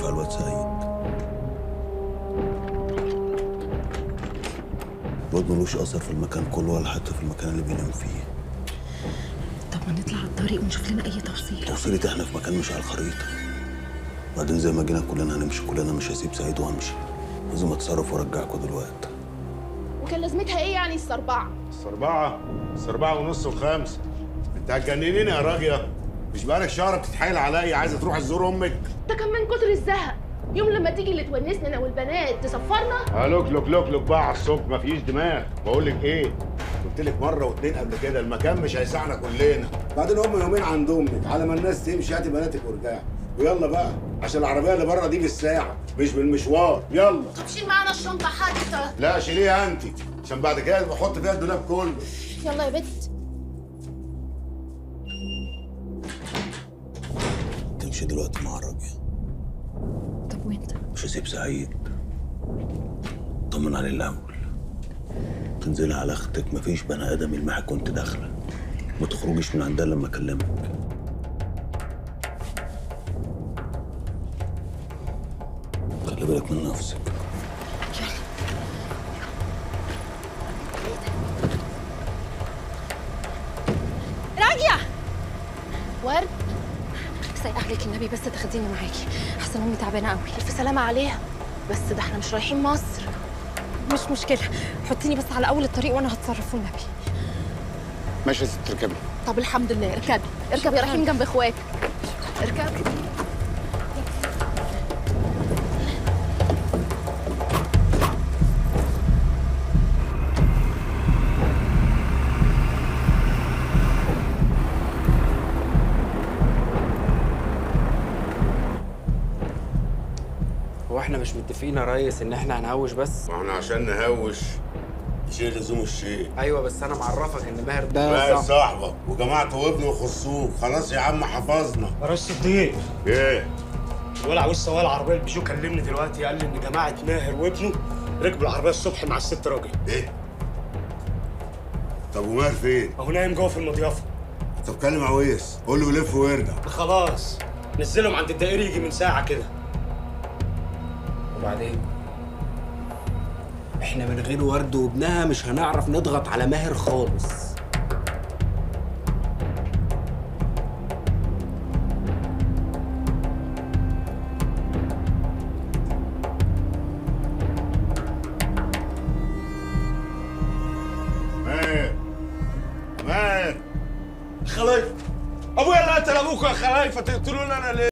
على الواد سعيد. الواد ملوش اثر في المكان كله ولا حتى في المكان اللي بينام فيه. طب ما نطلع على الطريق ونشوف لنا اي توصيل. توصيلة احنا في مكان مش على الخريطة. بعدين زي ما جينا كلنا هنمشي كلنا، مش هسيب سعيد وامشي. لازم اتصرف وارجعكوا دلوقتي. وكان لازمتها ايه يعني السربعه؟ السربعة ونص وخمسة. انت هتجننيني يا راجية. مش بقالك شهر بتتحايل عليا عايزة تروح تزور امك؟ ده كان من كتر الزهق. يوم لما تيجي اللي تونسنا انا والبنات تصفرنا. لوك بقى على الصبح، مفيش دماغ. بقول لك ايه؟ قلت لك مرة واتنين قبل كده المكان مش هيسعنا كلنا. بعدين هم يومين عند امك على ما الناس تمشي هاتي بناتك وارجعي. ويلا بقى عشان العربية اللي بره دي بالساعة مش بالمشوار. يلا. طب شيل معانا الشنطه حتى. لا شيليها انت عشان بعد كده بحط فيها الدولاب كله. يلا يا بت. تمشي دلوقتي مع الراجل. طب وانت؟ مش هسيب سعيد. طمن عليه الاول. تنزلي على اختك، مفيش بني ادم يلمحك وانت داخله. ما تخرجيش من عندها لما اكلمك. خلي بالك من نفسك. راجية ورد. سايقة عليك النبي، بس تاخديني معاكي احسن امي تعبانة قوي. الف سلامه عليها. بس ده احنا مش رايحين مصر. مش مشكلة، حطيني بس على اول الطريق وانا هتصرف والنبي. ماشي يا ست اركبي. طب الحمد لله. اركبي يا رايحين جنب اخواتك. اركبي. هو احنا مش متفقين يا ريس ان احنا هنهوش بس؟ ما احنا عشان نهوش شيء لزوم الشيء. ايوه بس انا معرفك ان ماهر ده بقى صاحبك وجماعته وابنه يخصوك. خلاص يا عم حفظنا. يا ريس صديق، ايه؟ الولع سواق العربيه البيجو كلمني دلوقتي قال لي ان جماعه ماهر وابنه ركبوا العربيه الصبح مع الست راجل. ايه؟ طب وماهر فين؟ اهو نايم جوه في المضيافه. طب كلم عويس قول له يلف ويرجع. خلاص نزلهم عند الدائري يجي من ساعه كده. وبعدين احنا من غير ورد وابنها مش هنعرف نضغط على ماهر خالص. ماهر خلايف ابويا اللي قتل ابوك يا خلايف، هتقتلوني انا ليه؟